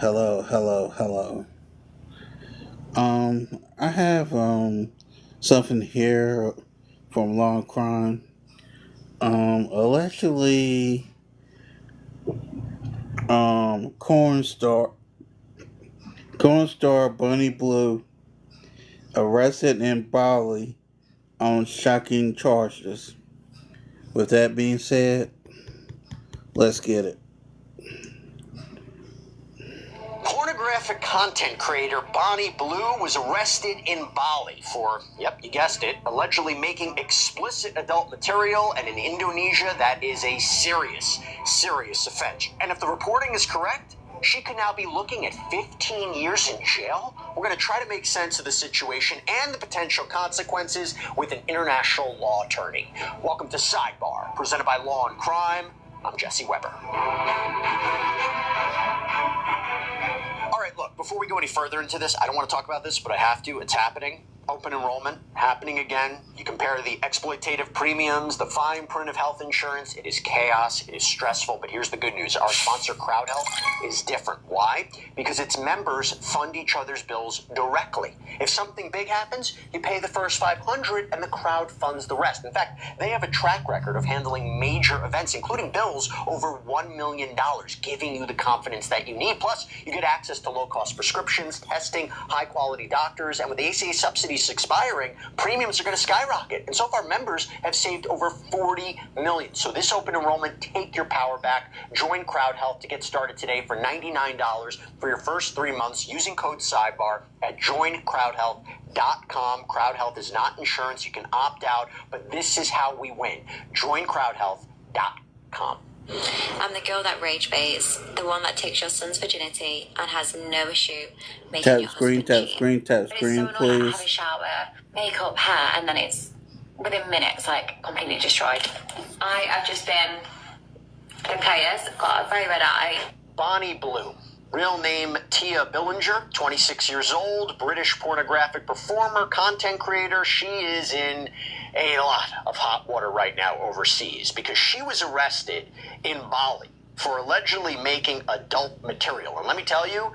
Hello, hello, hello. I have something here from Long Crime. Allegedly, corn star Bunny Blue arrested in Bali on shocking charges. With that being said, let's get it. Pornographic content creator Bonnie Blue was arrested in Bali for, yep, you guessed it, allegedly making explicit adult material, and in Indonesia, that is a serious, serious offense. And if the reporting is correct, she could now be looking at 15 years in jail. We're going to try to make sense of the situation and the potential consequences with an international law attorney. Welcome to Sidebar, presented by Law and Crime. I'm Jesse Weber. All right, look, before we go any further into this, I don't want to talk about this, but I have to. It's happening. Open enrollment happening again. You compare the exploitative premiums, the fine print of health insurance. It is chaos. It is stressful. But here's the good news. Our sponsor, Crowd Health, is different. Why? Because its members fund each other's bills directly. If something big happens, you pay the first $500 and the crowd funds the rest. In fact, they have a track record of handling major events, including bills over $1 million, giving you the confidence that you need. Plus, you get access to low-cost prescriptions, testing, high-quality doctors, and with the ACA subsidies expiring, premiums are going to skyrocket. And so far, members have saved over $40 million. So this open enrollment, take your power back. Join Crowd Health to get started today for $99 for your first 3 months using code SIDEBAR at joincrowdhealth.com. Crowd Health is not insurance. You can opt out, but this is how we win. Joincrowdhealth.com. I'm the girl that rage baits, the one that takes your son's virginity and has no issue making Tap your screen, husband tap cheat. screen, tap But screen, it's so annoying, like, I have a please. shower, makeup, hair, and then it's within minutes, like, completely destroyed. I have just been chaos, got a very red eye. Bonnie Blue. Real name Tia Billinger, 26 years old, British pornographic performer, content creator. She is in a lot of hot water right now overseas because she was arrested in Bali for allegedly making adult material. And let me tell you,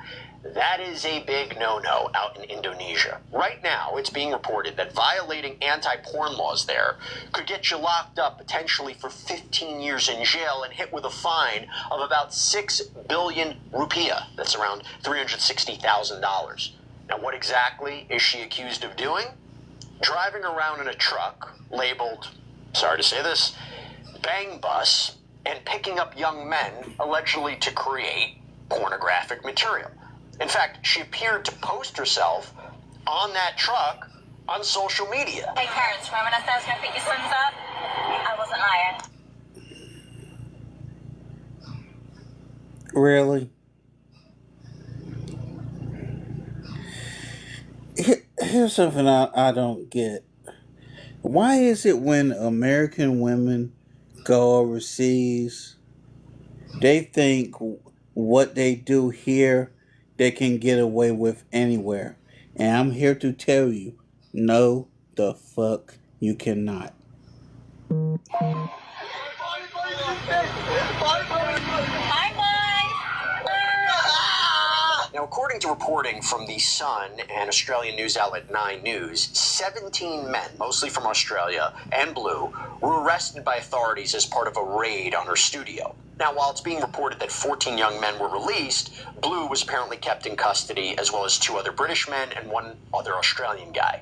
that is a big no-no out in Indonesia. Right now, it's being reported that violating anti-porn laws there could get you locked up potentially for 15 years in jail and hit with a fine of about 6 billion rupiah. That's around $360,000. Now, what exactly is she accused of doing? Driving around in a truck labeled, sorry to say this, Bang Bus, and picking up young men allegedly to create pornographic material. In fact, she appeared to post herself on that truck on social media. Hey parents, remember when I said I was going to pick your sons up? I wasn't lying. Really? Here's something I don't get. Why is it when American women go overseas, they think what they do here, they can get away with anywhere? And I'm here to tell you, no, the fuck you cannot. Bye bye. Now, according to reporting from The Sun and Australian news outlet 9 News, 17 men, mostly from Australia and Blue, were arrested by authorities as part of a raid on her studio. Now, while it's being reported that 14 young men were released, Blue was apparently kept in custody, as well as 2 other British men and 1 other Australian guy.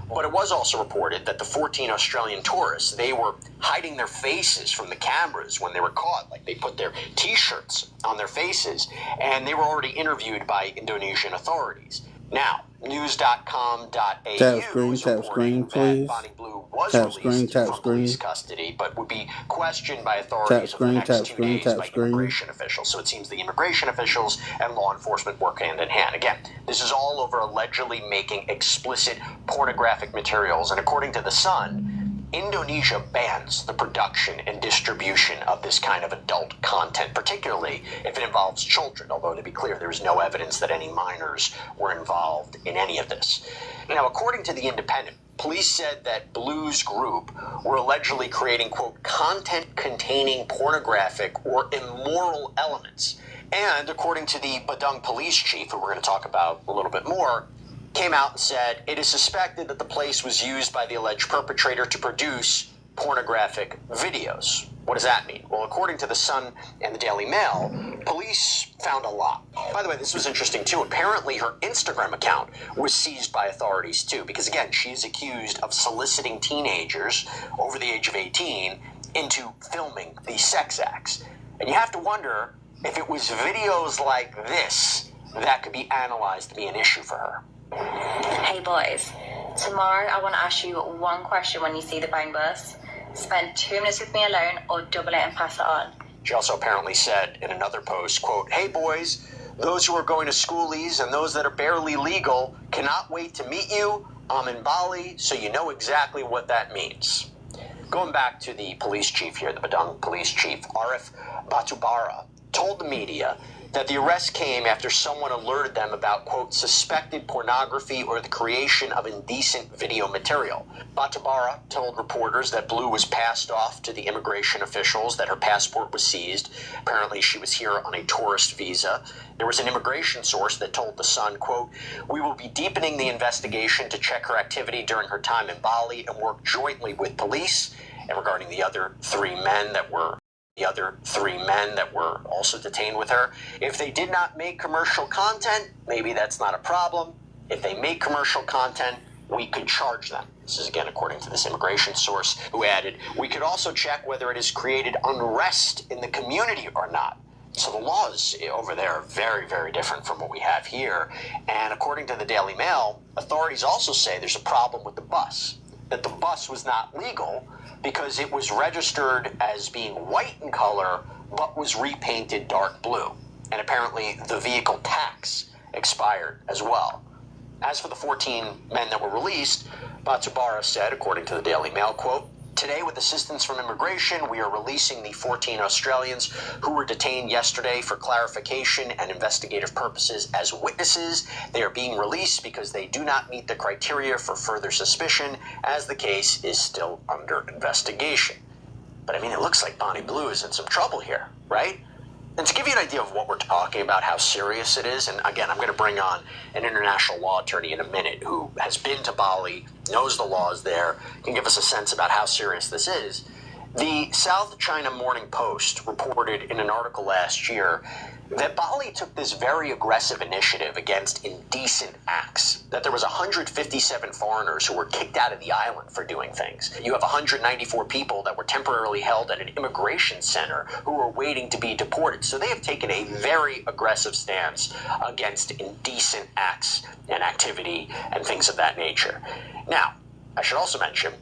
But it was also reported that the 14 Australian tourists, they were hiding their faces from the cameras when they were caught. Like, they put their T-shirts on their faces, and they were already interviewed by Indonesian authorities. Now, news.com.au Tap screen, is tap reporting screen, please. that Bonnie Blue was Tap released screen, tap from screen. police custody, but would be questioned by authorities over the screen, next tap 2 screen, days tap by screen. immigration officials. So it seems the immigration officials and law enforcement work hand in hand. Again, this is all over allegedly making explicit pornographic materials, and according to The Sun, Indonesia bans the production and distribution of this kind of adult content, particularly if it involves children, although to be clear, there is no evidence that any minors were involved in any of this. Now, according to The Independent, police said that Blue's group were allegedly creating, quote, content containing pornographic or immoral elements. And according to the Badung police chief, who we're going to talk about a little bit more, came out and said it is suspected that the place was used by the alleged perpetrator to produce pornographic videos. What does that mean? Well, according to The Sun and the Daily Mail, police found a lot. By the way, this was interesting too. Apparently her Instagram account was seized by authorities too, because again, she's accused of soliciting teenagers over the age of 18 into filming these sex acts. And you have to wonder if it was videos like this that could be analyzed to be an issue for her. Hey boys, tomorrow I want to ask you one question when you see the bang bus. Spend 2 minutes with me alone or double it and pass it on. She also apparently said in another post, quote, hey boys, those who are going to schoolies and those that are barely legal cannot wait to meet you. I'm in Bali, so you know exactly what that means. Going back to the police chief here, the Badung police chief, Arif Batubara, told the media that the arrest came after someone alerted them about, quote, suspected pornography or the creation of indecent video material. Batubara told reporters that Blue was passed off to the immigration officials, that her passport was seized. Apparently she was here on a tourist visa. There was an immigration source that told The Sun, quote, we will be deepening the investigation to check her activity during her time in Bali and work jointly with police. And regarding the other three men that were also detained with her. If they did not make commercial content, maybe that's not a problem. If they make commercial content, we could charge them. This is again according to this immigration source, who added, we could also check whether it has created unrest in the community or not. So the laws over there are very, very different from what we have here. And according to the Daily Mail, authorities also say there's a problem with the bus, that the bus was not legal because it was registered as being white in color, but was repainted dark blue. And apparently the vehicle tax expired as well. As for the 14 men that were released, Batubara said, according to the Daily Mail, quote, today, with assistance from immigration, we are releasing the 14 Australians who were detained yesterday for clarification and investigative purposes as witnesses. They are being released because they do not meet the criteria for further suspicion, as the case is still under investigation. But I mean, it looks like Bonnie Blue is in some trouble here, right? And to give you an idea of what we're talking about, how serious it is, and again, I'm going to bring on an international law attorney in a minute who has been to Bali, knows the laws there, can give us a sense about how serious this is. The South China Morning Post reported in an article last year that Bali took this very aggressive initiative against indecent acts, that there was 157 foreigners who were kicked out of the island for doing things. You have 194 people that were temporarily held at an immigration center who were waiting to be deported. So they have taken a very aggressive stance against indecent acts and activity and things of that nature. Now, I should also mention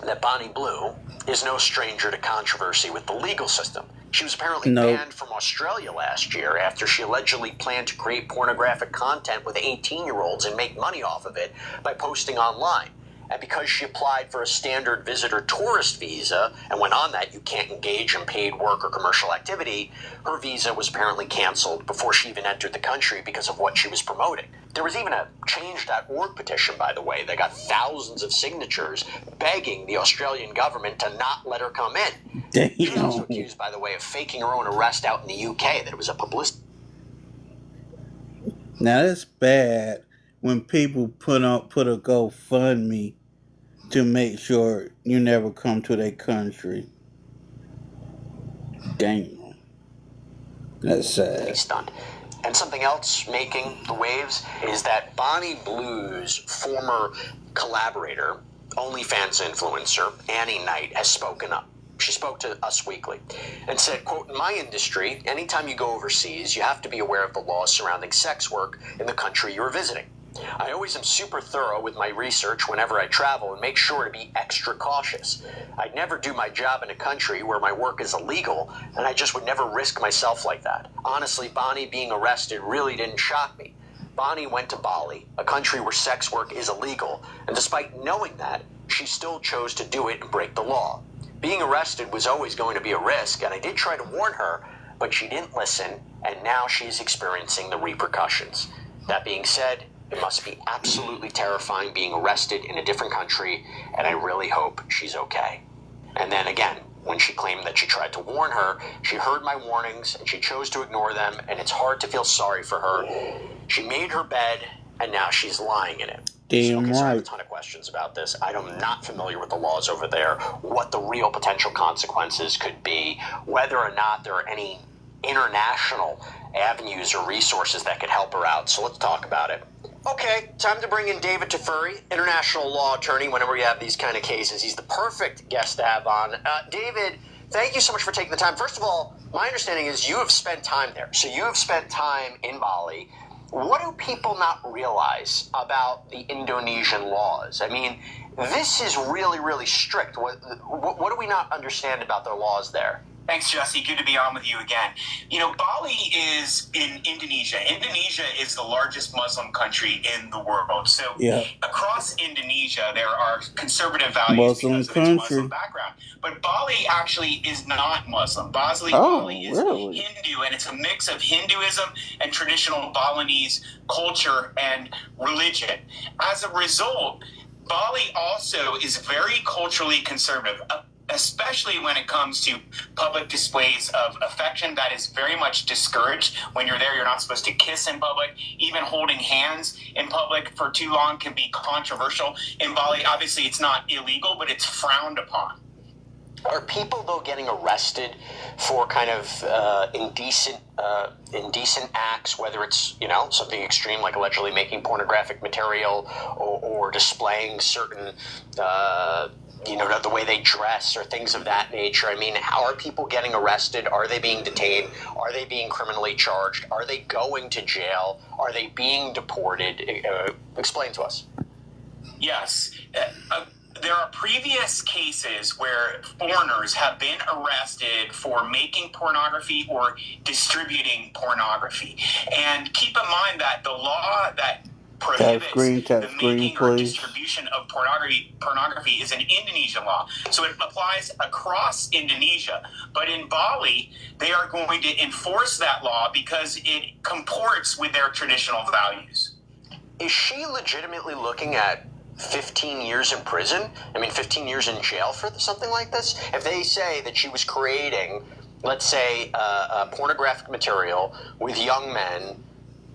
that Bonnie Blue is no stranger to controversy with the legal system. She was apparently banned from Australia last year after she allegedly planned to create pornographic content with 18-year-olds and make money off of it by posting online. And because she applied for a standard visitor tourist visa, and when on that you can't engage in paid work or commercial activity, her visa was apparently canceled before she even entered the country because of what she was promoting. There was even a Change.org petition, by the way, that got thousands of signatures begging the Australian government to not let her come in. Damn. She's also accused, by the way, of faking her own arrest out in the UK, that it was a publicity. Now that's bad when people put a GoFundMe to make sure you never come to their country. Damn. That's sad. Stunt. And something else making the waves is that Bonnie Blue's former collaborator, OnlyFans influencer, Annie Knight, has spoken up. She spoke to Us Weekly and said, quote, in my industry, anytime you go overseas, you have to be aware of the laws surrounding sex work in the country you're visiting. I always am super thorough with my research whenever I travel and make sure to be extra cautious. I'd never do my job in a country where my work is illegal, and I just would never risk myself like that. Honestly, Bonnie being arrested really didn't shock me. Bonnie went to Bali, a country where sex work is illegal, and despite knowing that, she still chose to do it and break the law. Being arrested was always going to be a risk, and I did try to warn her, but she didn't listen, and now she's experiencing the repercussions. That being said, It must be absolutely terrifying being arrested in a different country, and I really hope she's okay. And then again, when she claimed that she tried to warn her, she heard my warnings and she chose to ignore them, and it's hard to feel sorry for her. She made her bed, and now she's lying in it. Damn Okay, so I have a right. ton of questions about this. I'm not familiar with the laws over there, what the real potential consequences could be, whether or not there are any international avenues or resources that could help her out. So let's talk about it. Okay, time to bring in David Tefuri, international law attorney. Whenever we have these kind of cases, he's the perfect guest to have on. David, thank you so much for taking the time. First of all, my understanding is you have spent time there. So you have spent time in Bali. What do people not realize about the Indonesian laws? I mean, this is really, really strict. What do we not understand about their laws there? Thanks, Jesse. Good to be on with you again. You know, Bali is in Indonesia. Indonesia is the largest Muslim country in the world. So Yeah. across Indonesia, there are conservative values Muslim because of country. its Muslim background. But Bali actually is not Muslim. Bali is really? Hindu, and it's a mix of Hinduism and traditional Balinese culture and religion. As a result, Bali also is very culturally conservative, especially when it comes to public displays of affection. That is very much discouraged. When you're there, you're not supposed to kiss in public. Even holding hands in public for too long can be controversial. In Bali, obviously, it's not illegal, but it's frowned upon. Are people, though, getting arrested for kind of indecent acts, whether it's, you know, something extreme like allegedly making pornographic material or displaying certain you know, the way they dress or things of that nature? I mean, how are people getting arrested? Are they being detained? Are they being criminally charged? Are they going to jail? Are they being deported? Explain to us. Yes. There are previous cases where foreigners have been arrested for making pornography or distributing pornography. And keep in mind that the law that prohibits the making or distribution of pornography is an Indonesian law. So it applies across Indonesia. But in Bali, they are going to enforce that law because it comports with their traditional values. Is she legitimately looking at 15 years in prison? I mean, 15 years in jail for something like this? If they say that she was creating, let's say, pornographic material with young men,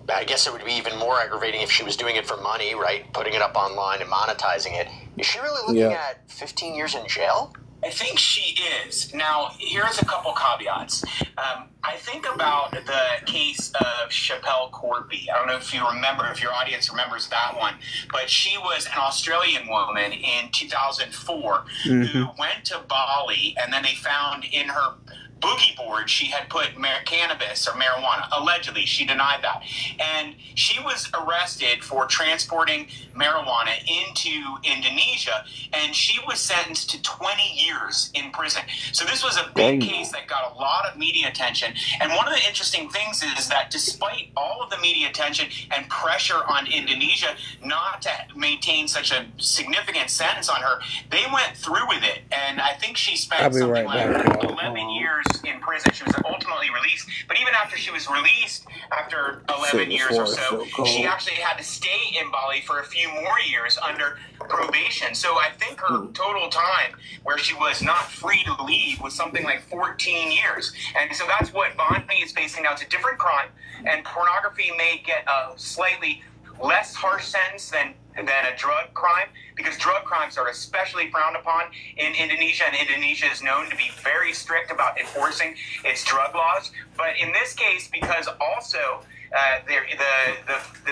I guess it would be even more aggravating if she was doing it for money, right? Putting it up online and monetizing it. Is she really looking at 15 years in jail? I think she is. Now, here's a couple caveats. I think about the case of Chappelle Corby. I don't know if you remember, if your audience remembers that one, but she was an Australian woman in 2004 who went to Bali, and then they found in her boogie board she had put cannabis or marijuana. Allegedly, she denied that. And she was arrested for transporting marijuana into Indonesia, and she was sentenced to 20 years in prison. So this was a big case that got a lot of media attention. And one of the interesting things is that despite all of the media attention and pressure on Indonesia not to maintain such a significant sentence on her, they went through with it. And I think she spent something like 11 years in prison. She was ultimately released. But even after she was released, after 11 years or so, she actually had to stay in Bali for a few more years under probation. So I think her total time where she was not free to leave was something like 14 years. And so that's what Bonnie is facing now. It's a different crime, and pornography may get a slightly less harsh sentence than a drug crime, because drug crimes are especially frowned upon in Indonesia, and Indonesia is known to be very strict about enforcing its drug laws. But in this case, because also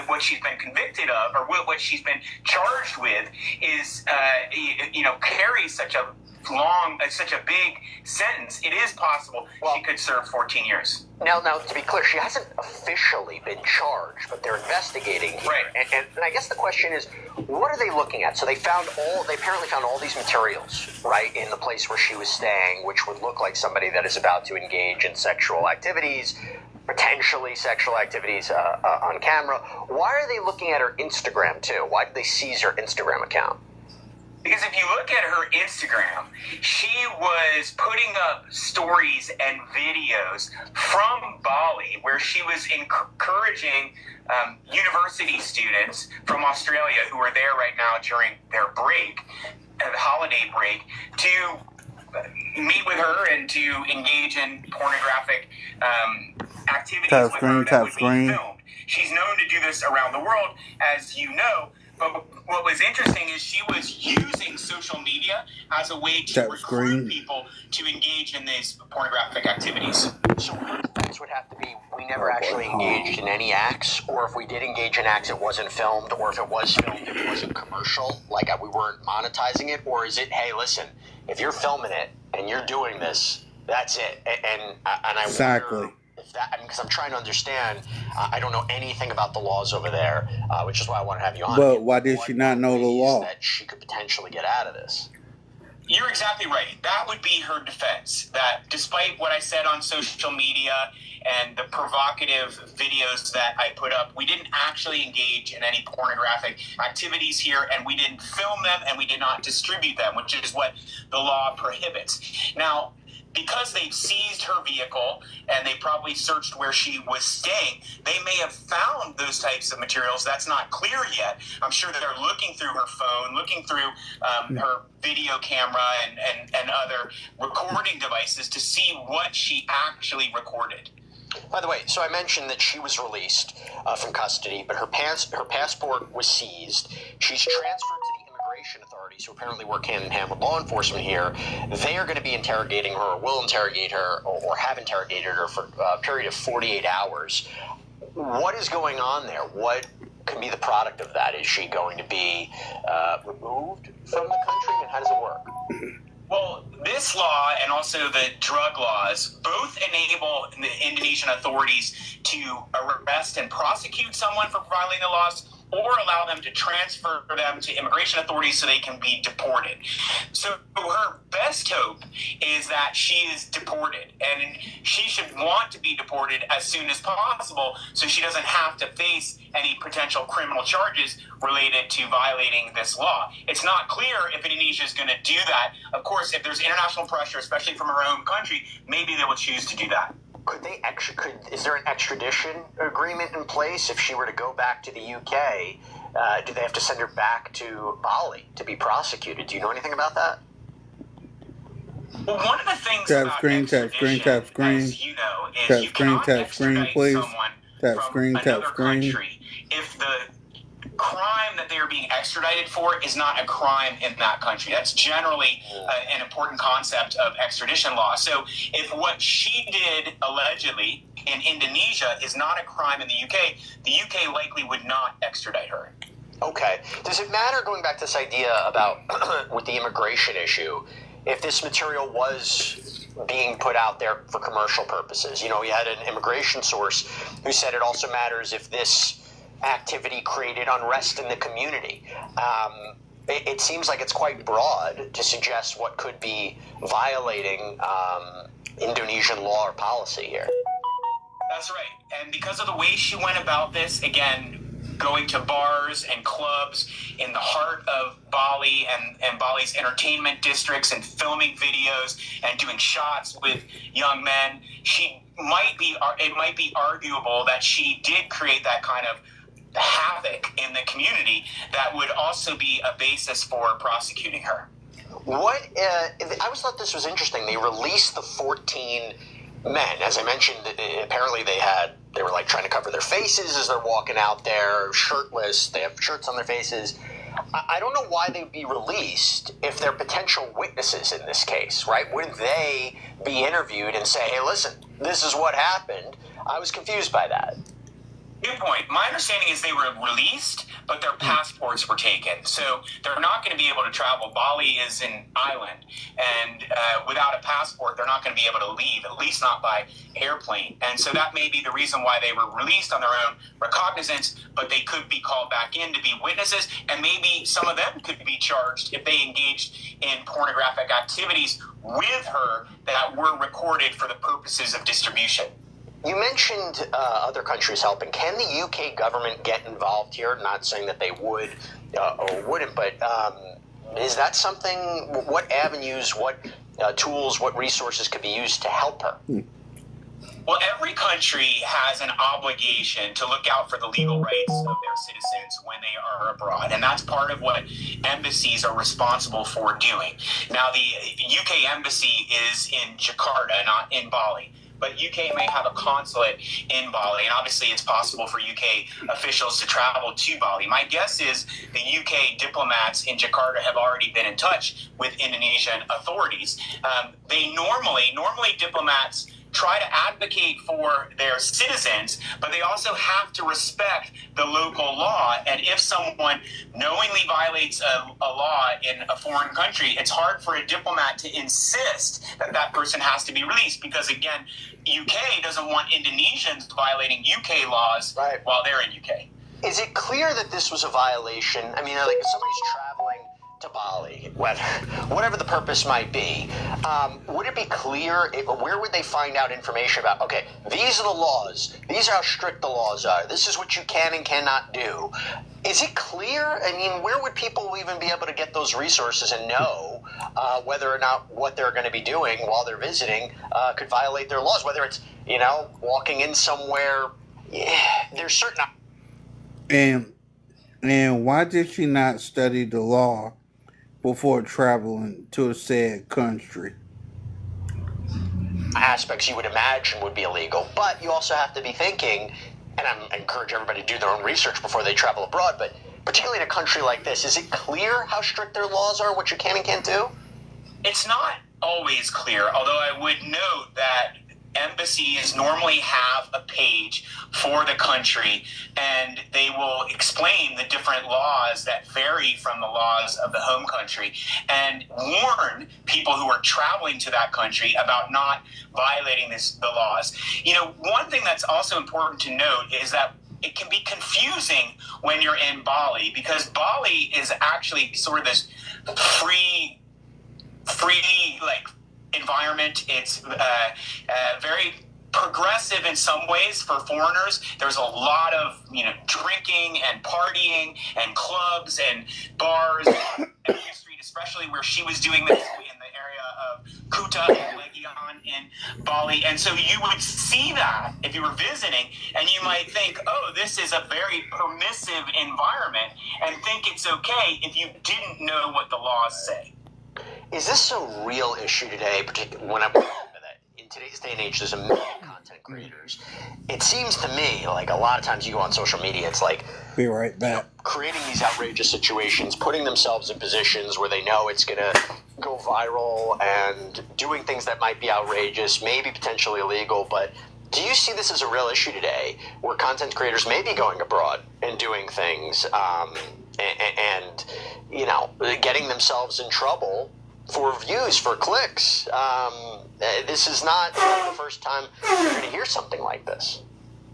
what she's been convicted of, or what she's been charged with, is carries such a big sentence, it is possible she could serve 14 years. Now, to be clear, she hasn't officially been charged, but they're investigating here. Right. And I guess the question is, what are they looking at? So they apparently found all these materials, right, in the place where she was staying, which would look like somebody that is about to engage in sexual activities, potentially sexual activities on camera. Why are they looking at her Instagram, too? Why did they seize her Instagram account? Because if you look at her Instagram, she was putting up stories and videos from Bali where she was encouraging university students from Australia who are there right now during their break, the holiday break, to meet with her and to engage in pornographic activities with her that would be filmed. She's known to do this around the world, as you know. But what was interesting is she was using social media as a way to recruit people to engage in these pornographic activities. So her defense would have to be, we never actually engaged in any acts, or if we did engage in acts, it wasn't filmed, or if it was filmed, it wasn't commercial, like we weren't monetizing it, or is it, hey, listen, if you're filming it and you're doing this, that's it. And I exactly. wonder if that, because I'm trying to understand, I don't know anything about the laws over there, which is why I want to have you on. But why did she not know the law? That she could potentially get out of this. You're exactly right. That would be her defense, that despite what I said on social media and the provocative videos that I put up, we didn't actually engage in any pornographic activities here, and we didn't film them, and we did not distribute them, which is what the law prohibits. Now, because they've seized her vehicle and they probably searched where she was staying, they may have found those types of materials. That's not clear yet. I'm sure that they're looking through her phone, looking through her video camera and other recording devices to see what she actually recorded. By the way, so I mentioned that she was released from custody, but her passport was seized. She's transferred to the immigration authorities, who apparently work hand in hand with law enforcement here. They are going to be interrogating her, or will interrogate her, or have interrogated her for a period of 48 hours. What is going on there? What can be the product of that? Is she going to be removed from the country, and how does it work? Well, this law and also the drug laws both enable the Indonesian authorities to arrest and prosecute someone for violating the laws, or allow them to transfer them to immigration authorities so they can be deported. So her best hope is that she is deported, and she should want to be deported as soon as possible so she doesn't have to face any potential criminal charges related to violating this law. It's not clear if Indonesia is going to do that. Of course, if there's international pressure, especially from her own country, maybe they will choose to do that. Is there an extradition agreement in place if she were to go back to the UK? Do they have to send her back to Bali to be prosecuted? Do you know anything about that? Well, one of the things about extradition, as you know, is you cannot extradite someone from another country if the crime that they are being extradited for is not a crime in that country. That's generally an important concept of extradition law. So if what she did allegedly in Indonesia is not a crime in the UK likely would not extradite her. Okay. Does it matter, going back to this idea about with the immigration issue, if this material was being put out there for commercial purposes? You know, we had an immigration source who said it also matters if this activity created unrest in the community. It seems like it's quite broad to suggest what could be violating Indonesian law or policy here. That's right. And because of the way she went about this, again, going to bars and clubs in the heart of Bali and Bali's entertainment districts and filming videos and doing shots with young men, it might be arguable that she did create that kind of havoc in the community that would also be a basis for prosecuting her. I always thought this was interesting. They released the 14 men. As I mentioned, apparently they were like trying to cover their faces as they're walking out there, shirtless. They have shirts on their faces. I don't know why they'd be released if they're potential witnesses in this case, right? Wouldn't they be interviewed and say, hey, listen, this is what happened? I was confused by that. Good point. My understanding is they were released, but their passports were taken. So they're not going to be able to travel. Bali is an island, and without a passport, they're not going to be able to leave, at least not by airplane. And so that may be the reason why they were released on their own recognizance, but they could be called back in to be witnesses, and maybe some of them could be charged if they engaged in pornographic activities with her that were recorded for the purposes of distribution. You mentioned other countries helping. Can the UK government get involved here? Not saying that they would or wouldn't, but Is that something? What avenues, what tools, what resources could be used to help her? Well, every country has an obligation to look out for the legal rights of their citizens when they are abroad. And that's part of what embassies are responsible for doing. Now, the UK embassy is in Jakarta, not in Bali. But UK may have a consulate in Bali, and obviously it's possible for UK officials to travel to Bali. My guess is the UK diplomats in Jakarta have already been in touch with Indonesian authorities. They normally diplomats try to advocate for their citizens, but they also have to respect the local law. And if someone knowingly violates a law in a foreign country, it's hard for a diplomat to insist that that person has to be released because, again, UK doesn't want Indonesians violating UK laws while they're in UK. Is it clear that this was a violation? I mean, like if somebody's traveling to Bali, whatever the purpose might be, would it be clear, where would they find out information about, okay, these are the laws, these are how strict the laws are, this is what you can and cannot do. Is it clear? I mean, where would people even be able to get those resources and know whether or not what they're going to be doing while they're visiting could violate their laws, whether it's, walking in somewhere, there's certain... And why did she not study the law before traveling to a said country? Aspects you would imagine would be illegal, but you also have to be thinking, and I encourage everybody to do their own research before they travel abroad, but particularly in a country like this, is it clear how strict their laws are, what you can and can't do? It's not always clear, although I would note that embassies normally have a page for the country, and they will explain the different laws that vary from the laws of the home country and warn people who are traveling to that country about not violating the laws. One thing that's also important to note is that it can be confusing when you're in Bali, because Bali is actually sort of this free environment. It's very progressive in some ways for foreigners. There's a lot of drinking and partying and clubs and bars and street, especially where she was doing this in the area of Kuta and Legion in Bali. And so you would see that if you were visiting, and you might think, oh, this is a very permissive environment, and think it's okay if you didn't know what the laws say. Is this a real issue today, particularly when I'm in today's day and age, there's a million content creators. It seems to me like a lot of times you go on social media, it's like be right back. Creating these outrageous situations, putting themselves in positions where they know it's going to go viral and doing things that might be outrageous, maybe potentially illegal. But do you see this as a real issue today where content creators may be going abroad and doing things and getting themselves in trouble for views, for clicks? This is not the first time you're going to hear something like this.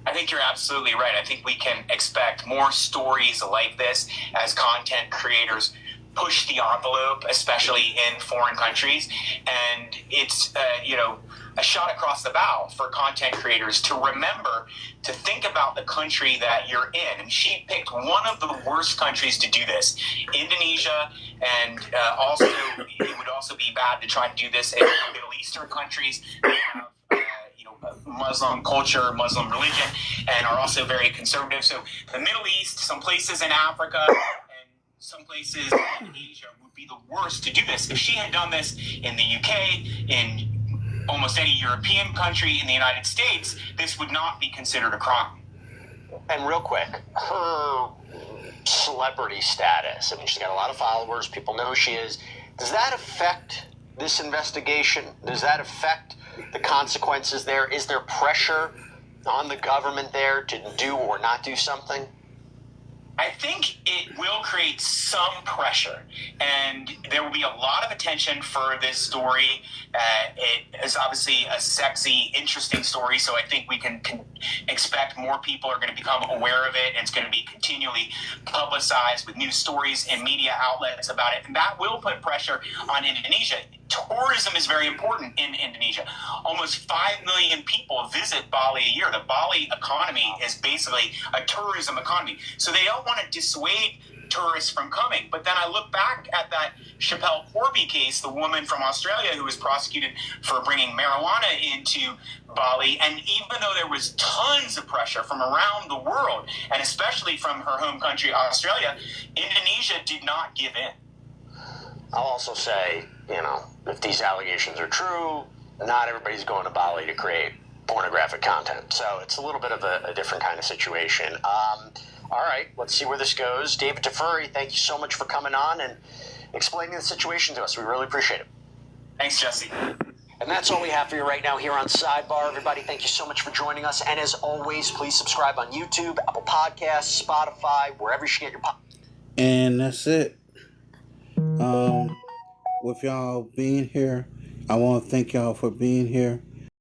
I think you're absolutely right. I think we can expect more stories like this as content creators push the envelope, especially in foreign countries. And it's, a shot across the bow for content creators to remember to think about the country that you're in. And she picked one of the worst countries to do this, Indonesia, and also it would also be bad to try to do this in Middle Eastern countries that have Muslim culture, Muslim religion, and are also very conservative. So the Middle East, some places in Africa, and some places in Asia would be the worst to do this. If she had done this in the UK, in almost any European country, in the United States, this would not be considered a crime. And real quick, her celebrity status, I mean, she's got a lot of followers, people know who she is. Does that affect this investigation? Does that affect the consequences there? Is there pressure on the government there to do or not do something? I think it will create some pressure, and there will be a lot of attention for this story. It is obviously a sexy, interesting story, so I think we can expect more people are going to become aware of it, and it's going to be continually publicized with news stories and media outlets about it, and that will put pressure on Indonesia. Tourism is very important in Indonesia. Almost 5 million people visit Bali a year. The Bali economy is basically a tourism economy. So they don't want to dissuade tourists from coming. But then I look back at that Chappelle Corby case, the woman from Australia who was prosecuted for bringing marijuana into Bali, and even though there was tons of pressure from around the world, and especially from her home country, Australia, Indonesia did not give in. I'll also say, if these allegations are true, not everybody's going to Bali to create pornographic content. So it's a little bit of a different kind of situation. All right, let's see where this goes. David Tefuri, thank you so much for coming on and explaining the situation to us. We really appreciate it. Thanks, Jesse. And that's all we have for you right now here on Sidebar. Everybody, thank you so much for joining us. And as always, please subscribe on YouTube, Apple Podcasts, Spotify, wherever you get your podcasts. And that's it. With y'all being here, I want to thank y'all for being here.